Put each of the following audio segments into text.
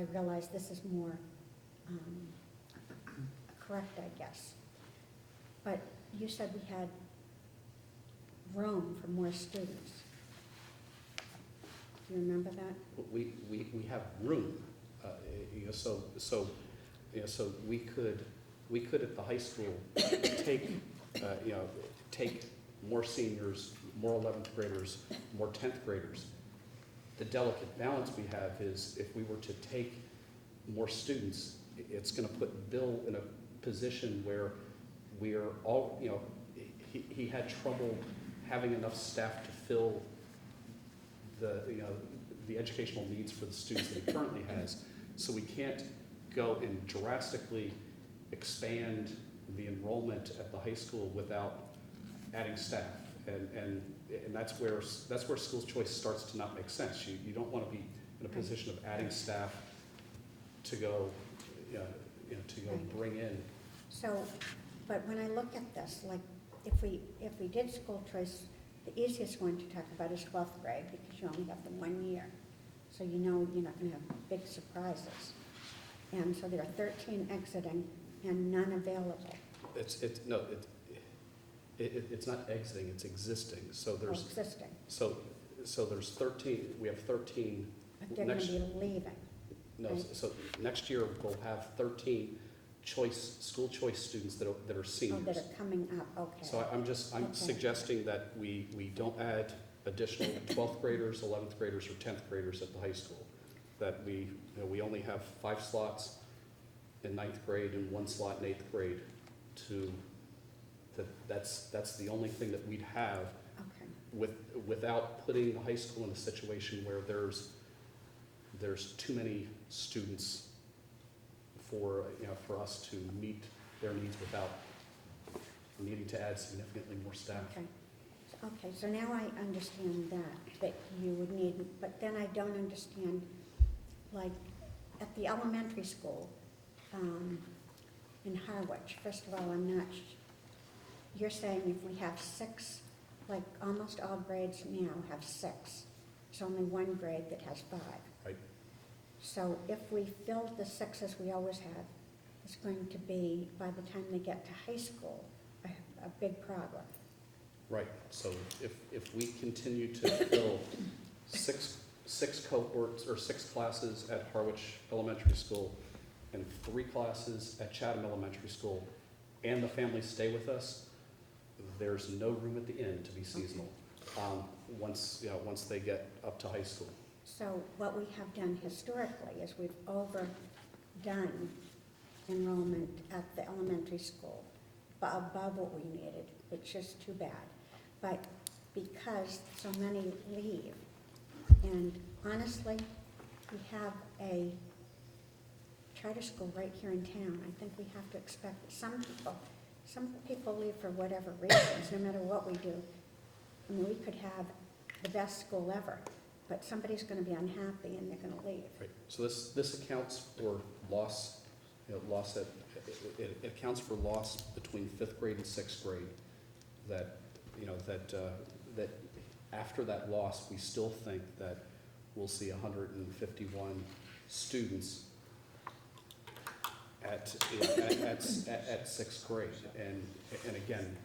I realize this is more correct, I guess. But you said we had room for more students. Do you remember that? We have room, so we could at the high school take, take more seniors, more 11th graders, more 10th graders. The delicate balance we have is if we were to take more students, it's gonna put Bill in a position where we're all, he had trouble having enough staff to fill the educational needs for the students that he currently has. So we can't go and drastically expand the enrollment at the high school without adding staff. And that's where school choice starts to not make sense. You don't want to be in a position of adding staff to go, bring in. So, but when I look at this, like, if we did school choice, the easiest one to talk about is 12th grade, because you only have them 1 year. So you know you're not gonna have big surprises. And so there are 13 exiting and none available. It's not exiting, it's existing. So there's Existing, so there's 13. We have 13. but they're gonna be leaving. No, right? so next year we'll have 13 school choice students that are seniors. Oh, that are coming up, okay. So I'm Okay. suggesting that we don't add additional 12th graders, 11th graders, or 10th graders at the high school. That we only have 5 slots in 9th grade and 1 slot in 8th grade. That's the only thing that we'd have Okay, without putting the high school in a situation where there's too many students for us to meet their needs without needing to add significantly more staff. okay. Okay, so now I understand that you would need, but then I don't understand, like, at the elementary school, in Harwich, first of all, I'm not, you're saying if we have 6, like, almost all grades now have 6. There's only 1 grade that has 5. Right. So if we filled the 6s we always had, it's going to be, by the time they get to high school, a big problem. Right, so if we continue to fill six cohorts or 6 classes at Harwich Elementary School and 3 classes at Chatham Elementary School, and the families stay with us, there's no room at the end to be seasonal, once they get up to high school. So what we have done historically is we've overdone enrollment at the elementary school above what we needed. It's just too bad. But because so many leave, and honestly, we have a charter school right here in town. I think we have to expect that some people leave for whatever reasons, no matter what we do. I mean, we could have the best school ever, but somebody's gonna be unhappy and they're gonna leave. Right, so this accounts for loss, it accounts for loss between 5th grade and 6th grade, that after that loss, we still think that we'll see 151 students at 6th grade. And again,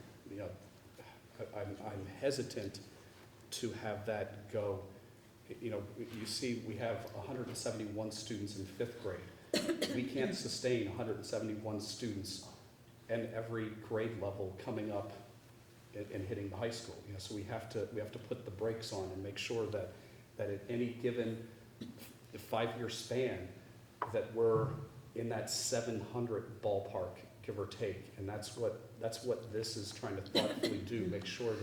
I'm hesitant to have that go. You see, we have 171 students in 5th grade. We can't sustain 171 students in every grade level coming up and hitting the high school. So we have to put the brakes on and make sure that at any given 5-year span that we're in that 700 ballpark, give or take. And that's what this is trying to thoughtfully do. Make sure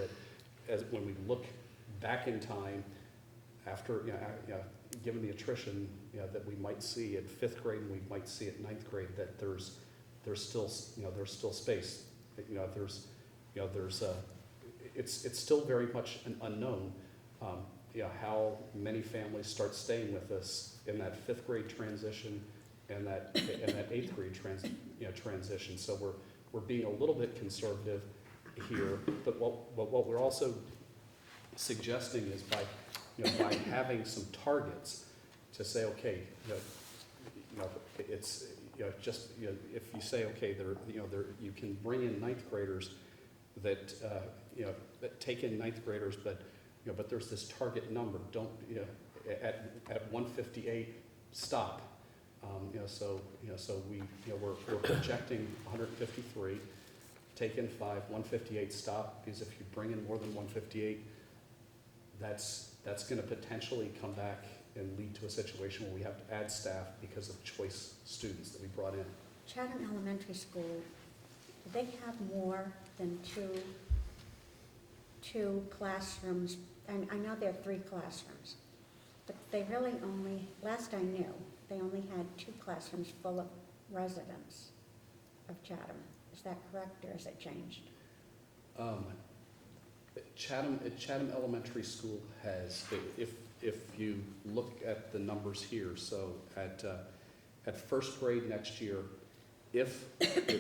that when we look back in time, after given the attrition that we might see at 5th grade and we might see at 9th grade, that there's still space. It's still very much an unknown. How many families start staying with us in that 5th grade transition and that 8th grade transition. So we're being a little bit conservative here, but what we're also suggesting is by having some targets to say, okay, it's, just, if you say, okay, you can bring in ninth graders that, that take in ninth graders, but, but there's this target number, don't, at 158, stop. So we're projecting 153, take in 5, 158, stop, because if you bring in more than 158, that's gonna potentially come back and lead to a situation where we have to add staff because of choice students that we brought in. Chatham Elementary School, do they have more than two classrooms? I know there are 3 classrooms, but they really only, last I knew, they only had 2 classrooms full of residents of Chatham. Is that correct, or has it changed? Chatham Elementary School has, if you look at the numbers here, so at first grade next year, if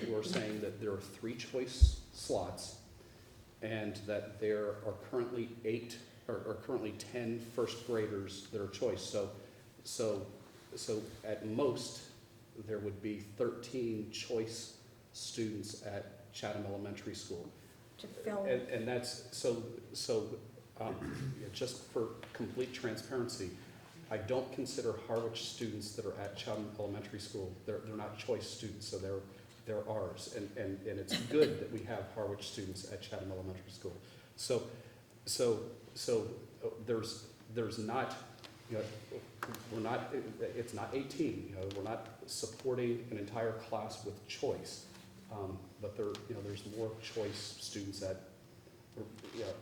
we're saying that there are 3 choice slots and that there are currently 10 first graders that are choice, so at most there would be 13 choice students at Chatham Elementary School. To fill. And that's, just for complete transparency, I don't consider Harwich students that are at Chatham Elementary School, they're not choice students, so they're ours. And it's good that we have Harwich students at Chatham Elementary School. So there's not, it's not 18, we're not supporting an entire class with choice. But there's more choice students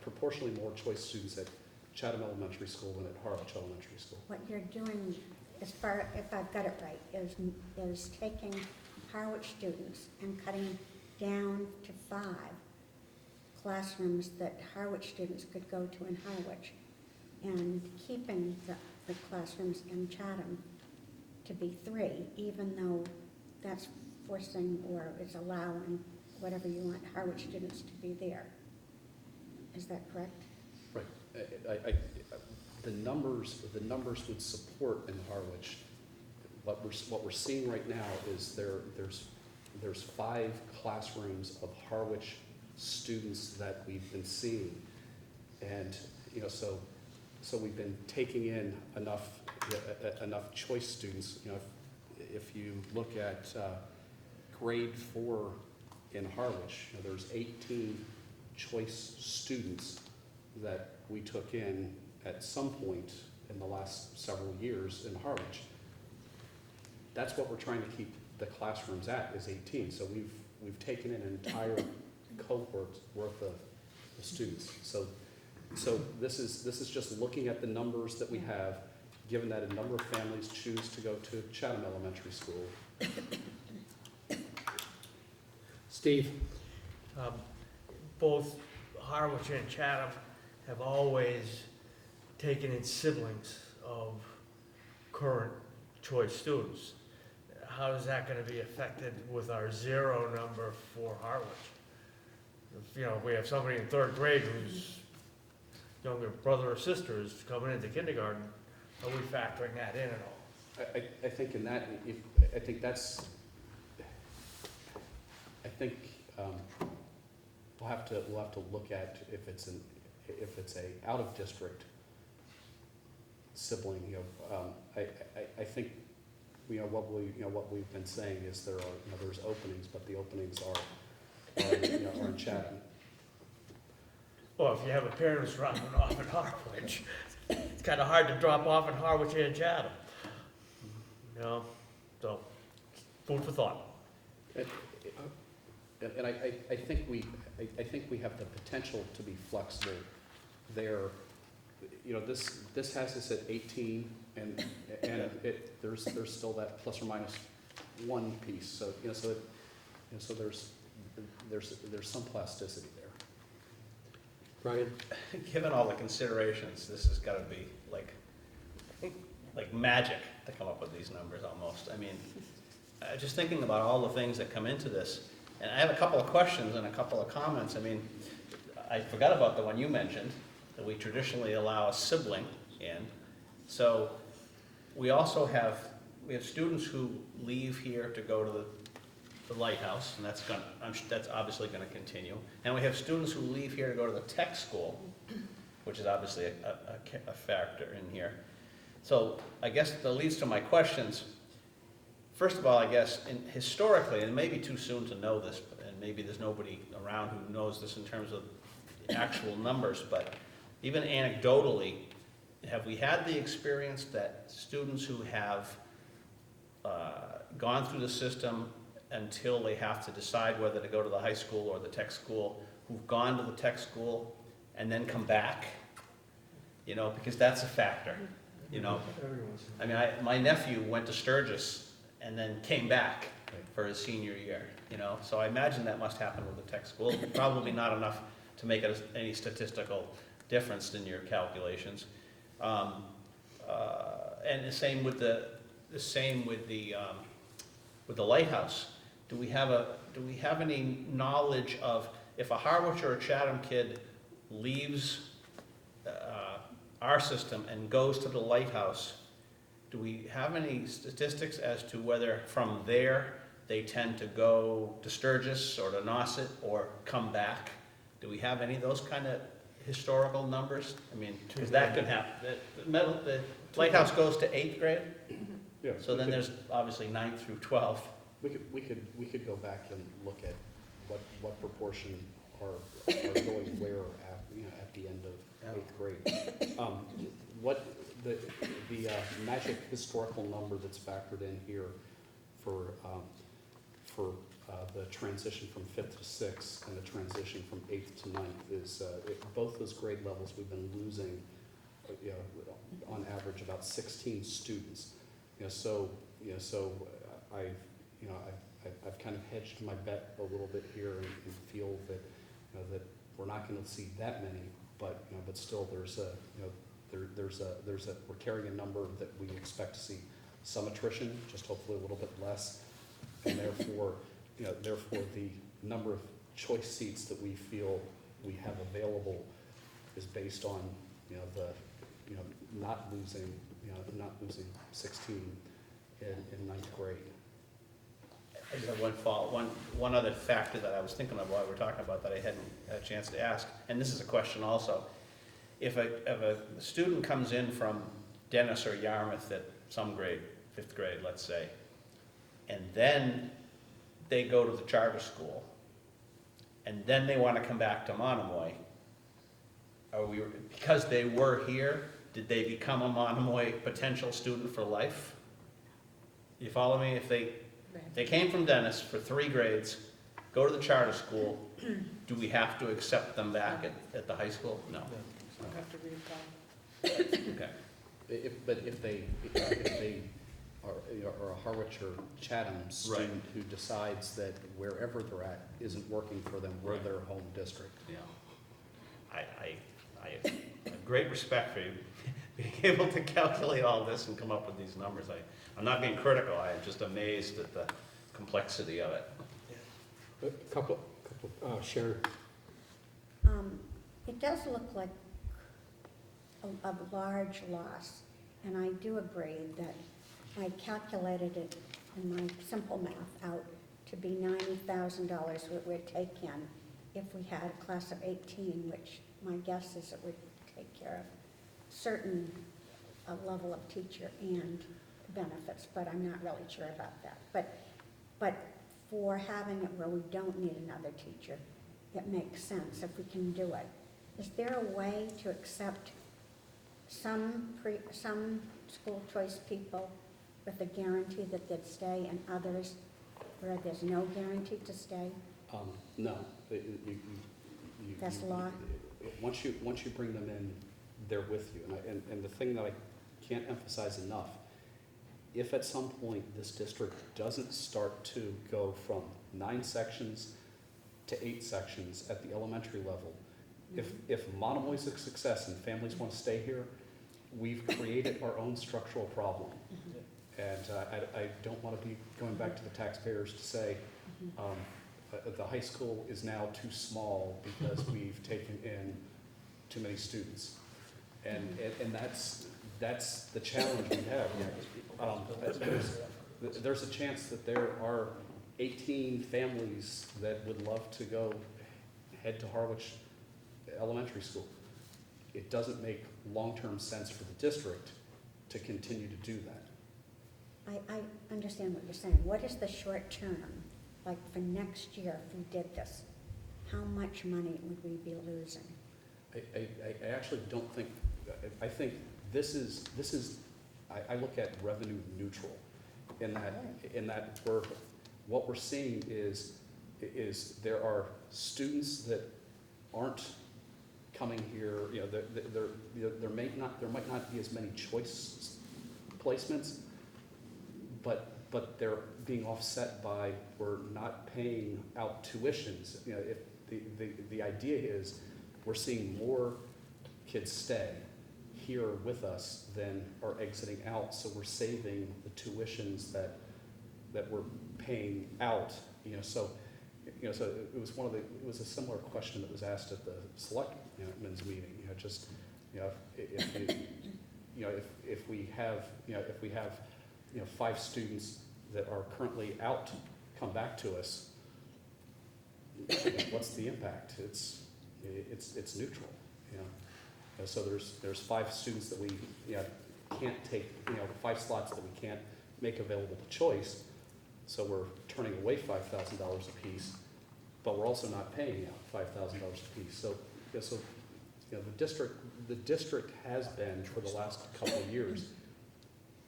proportionally more choice students at Chatham Elementary School than at Harwich Elementary School. What you're doing, as far, if I've got it right, is taking Harwich students and cutting down to 5 classrooms that Harwich students could go to in Harwich, and keeping the classrooms in Chatham to be 3, even though that's forcing or it's allowing whatever you want Harwich students to be there. Is that correct? Right. The numbers would support in Harwich. What we're seeing right now is there's 5 classrooms of Harwich students that we've been seeing, and so we've been taking in enough choice students. If you look at grade 4 in Harwich, there's 18 choice students that we took in at some point in the last several years in Harwich. That's what we're trying to keep the classrooms at, is 18. So we've taken in an entire cohort worth of students. So this is just looking at the numbers that we have, given that a number of families choose to go to Chatham Elementary School. Steve? Both Harwich and Chatham have always taken in siblings of current choice students. How is that going to be affected with our 0 number for Harwich? If we have somebody in 3rd grade whose younger brother or sister is coming into kindergarten, are we factoring that in at all? I think in that, we'll have to look at if it's a out of district sibling. I think what we've been saying is there's openings, but the openings are in Chatham. Well, if you have a parent who's dropping off in Harwich, it's kind of hard to drop off in Harwich and Chatham. So food for thought. And I think we have the potential to be flexible there. This has us at 18, and there's still that plus or minus 1 piece. So so there's some plasticity there. Brian? Given all the considerations, this has got to be like magic to come up with these numbers almost. I mean, just thinking about all the things that come into this, and I have a couple of questions and a couple of comments. I mean, I forgot about the one you mentioned, that we traditionally allow a sibling in. So we also have we have students who leave here to go to the Lighthouse, and that's obviously gonna continue. And we have students who leave here to go to the tech school, which is obviously a factor in here. So I guess that leads to my questions. First of all, I guess, historically, and it may be too soon to know this, and maybe there's nobody around who knows this in terms of actual numbers, but even anecdotally, have we had the experience that students who have gone through the system until they have to decide whether to go to the high school or the tech school, who've gone to the tech school and then come back? You know, because that's a factor, you know? I mean, my nephew went to Sturgis and then came back for his senior year, you know? So I imagine that must happen with the tech school. Probably not enough to make it any statistical difference in your calculations. And the same with the Lighthouse. Do we have any knowledge of if a Harwich or a Chatham kid leaves our system and goes to the Lighthouse? Do we have any statistics as to whether from there they tend to go to Sturgis or to Nauset or come back? Do we have any of those kind of historical numbers? I mean, because that could happen. The Lighthouse goes to 8th grade, Yeah, so then there's obviously 9th through 12th. we could go back and look at what proportion are going where at, you know, at the end of 8th grade. What the magic historical number that's factored in here for the transition from 5th to 6th and the transition from 8th to 9th is both those grade levels we've been losing, you know, on average about 16 students. I've kind of hedged my bet a little bit here and feel that, you know, that we're not going to see that many, but, you know, but still there's we're carrying a number that we expect to see some attrition, just hopefully a little bit less, and therefore the number of choice seats that we feel we have available is based on, not losing 16 in 9th grade. I just have one other factor that I was thinking of while we were talking about that I hadn't had a chance to ask, and this is a question also. If a student comes in from Dennis or Yarmouth at some grade, 5th grade, let's say, and then they go to the charter school, and then they want to come back to Monomoy, because they were here, did they become a Monomoy potential student for life? You follow me? If they came from Dennis for 3 grades, go to the charter school, do we have to accept them back at the high school? No. Okay. But if they are a Harwich or Chatham student who decides that wherever they're at isn't working for them, we're their home district. Yeah. I have great respect for you being able to calculate all this and come up with these numbers. I'm not being critical, I am just amazed at the complexity of it. A couple, Sharon. It does look like a large loss, and I do agree that I calculated it in my simple math out to be $90,000 what we'd take in if we had a class of 18, which my guess is it would take care of certain level of teacher and benefits, but I'm not really sure about that. But for having it where we don't need another teacher, it makes sense if we can do it. Is there a way to accept some school choice people with a guarantee that they'd stay and others where there's no guarantee to stay? No. That's law? Once you bring them in, they're with you. And the thing that I can't emphasize enough, if at some point this district doesn't start to go from 9 sections to 8 sections at the elementary level, if Monomoy's a success and families want to stay here, we've created our own structural problem. And I don't want to be going back to the taxpayers to say the high school is now too small because we've taken in too many students. And that's the challenge we have. There's a chance that there are 18 families that would love to go head to Harwich Elementary School. It doesn't make long-term sense for the district to continue to do that. I understand what you're saying. What is the short term, like for next year if we did this? How much money would we be losing? I actually don't think, I think this is, I look at revenue neutral in that what we're seeing is there are students that aren't coming here, you know, there might not be as many choice placements, but they're being offset by, we're not paying out tuitions. You know, if the idea is we're seeing more kids stay here with us than are exiting out, so we're saving the tuitions that we're paying out. You know, so it was a similar question that was asked at the selectmen's meeting. You know, just if we have 5 students that are currently out come back to us, what's the impact? It's neutral. You know, so there's 5 students that we can't take, 5 slots that we can't make available to choice. So we're turning away $5,000 a piece, but we're also not paying out $5,000 a piece. So the district has been for the last couple of years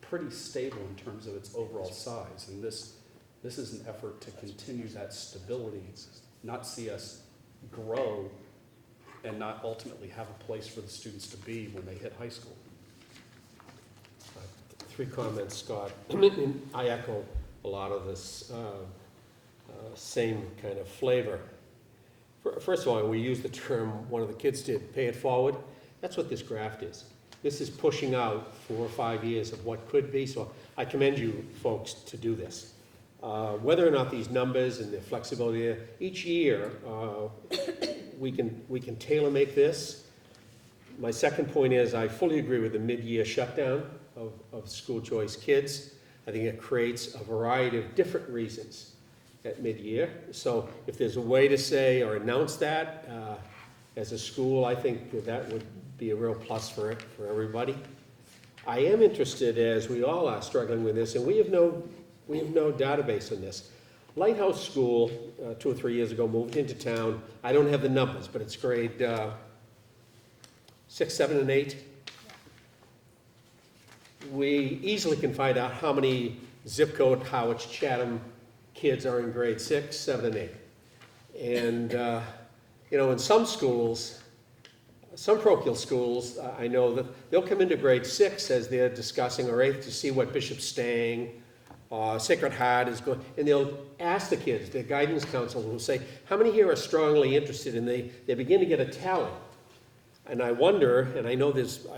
pretty stable in terms of its overall size, and this is an effort to continue that stability, not see us grow and not ultimately have a place for the students to be when they hit high school. 3 comments, Scott. I echo a lot of this same kind of flavor. First of all, we use the term, one of the kids did, pay it forward. That's what this graft is. This is pushing out 4 or 5 years of what could be, so I commend you folks to do this. Whether or not these numbers and the flexibility, each year we can tailor make this. My second point is I fully agree with the mid-year shutdown of school choice kids. I think it creates a variety of different reasons at mid-year. So if there's a way to say or announce that as a school, I think that would be a real plus for everybody. I am interested, as we all are struggling with this, and we have no database on this. Lighthouse School, 2 or 3 years ago, moved into town. I don't have the numbers, but it's grade 6, 7, and 8. We easily can find out how many zip code Howard Chatham kids are in grade 6, 7, and 8. And, in some schools, some parochial schools, I know that they'll come into grade 6 as they're discussing, or 8th, to see what Bishop Stang, Sacred Heart is going, and they'll ask the kids, their guidance counselor will say, how many here are strongly interested? And they begin to get a tally. And I wonder, and I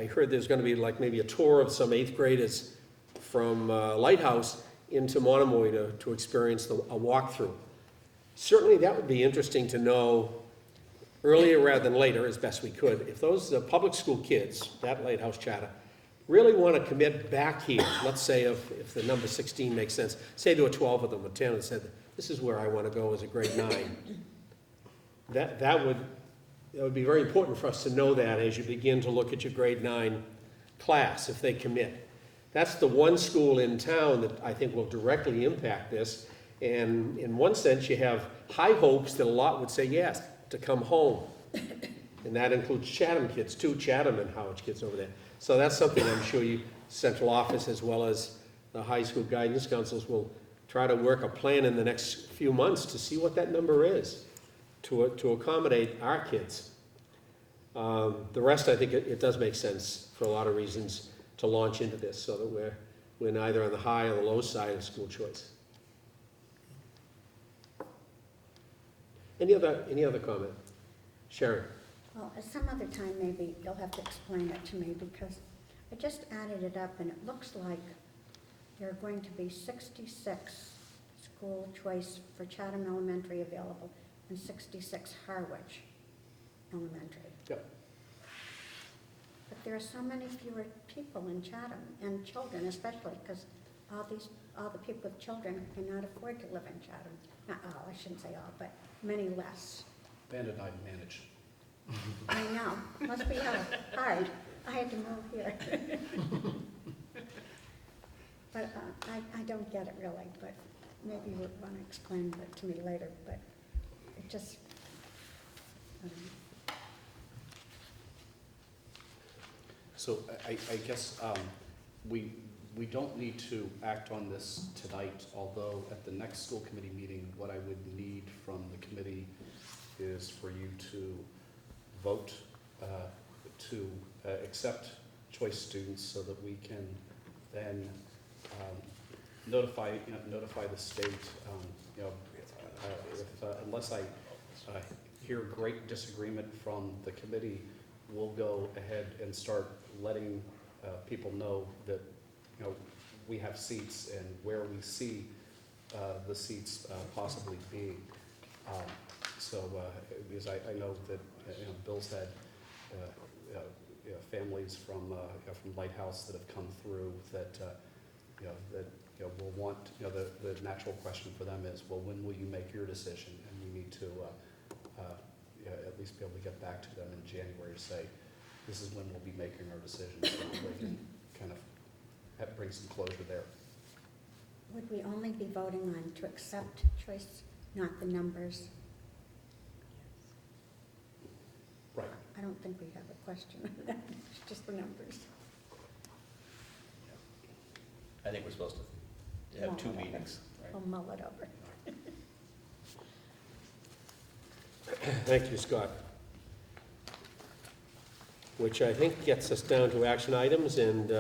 heard there's going to be like maybe a tour of some 8th graders from Lighthouse into Monomoy to experience a walkthrough. Certainly that would be interesting to know earlier rather than later, as best we could. If those public school kids, that Lighthouse charter, really want to commit back here, let's say if the number 16 makes sense, say there were 12 of them or 10 and said, this is where I want to go as a grade 9. That would be very important for us to know that as you begin to look at your grade 9 class, if they commit. That's the one school in town that I think will directly impact this. And in one sense, you have high hopes that a lot would say yes, to come home. And that includes Chatham kids too, Chatham and Howard kids over there. So that's something I'm sure you, central office, as well as the high school guidance councils, will try to work a plan in the next few months to see what that number is to accommodate our kids. The rest, I think it does make sense for a lot of reasons to launch into this so that we're neither on the high or the low side of school choice. Any other comment? Sharon? Well, at some other time, maybe you'll have to explain it to me, because I just added it up, and it looks like there are going to be 66 school choice for Chatham Elementary available, and 66 Harwich Elementary. Yep. But there are so many fewer people in Chatham, and children especially, because all the people with children cannot afford to live in Chatham. Not all, I shouldn't say all, but many less. Ben and I manage. I know, must be hard. I had to move here. But I don't get it really, but maybe you would want to explain it to me later, but it just, So I guess we don't need to act on this tonight, although at the next school committee meeting, what I would need from the committee is for you to vote to accept choice students so that we can then notify the state, unless I hear great disagreement from the committee, we'll go ahead and start letting people know that, we have seats and where we see the seats possibly being. Because I know that, Bill's had families from Lighthouse that have come through that, will want, the natural question for them is, well, when will you make your decision? And we need to at least be able to get back to them in January to say, this is when we'll be making our decision, so they can kind of bring some closure there. would we only be voting on to accept choice, not the numbers? Right. I don't think we have a question on that, it's just the numbers. I think we're supposed to have two Mull it over. meetings, right? We'll mull it over. Thank you, Scott. Which I think gets us down to action items, and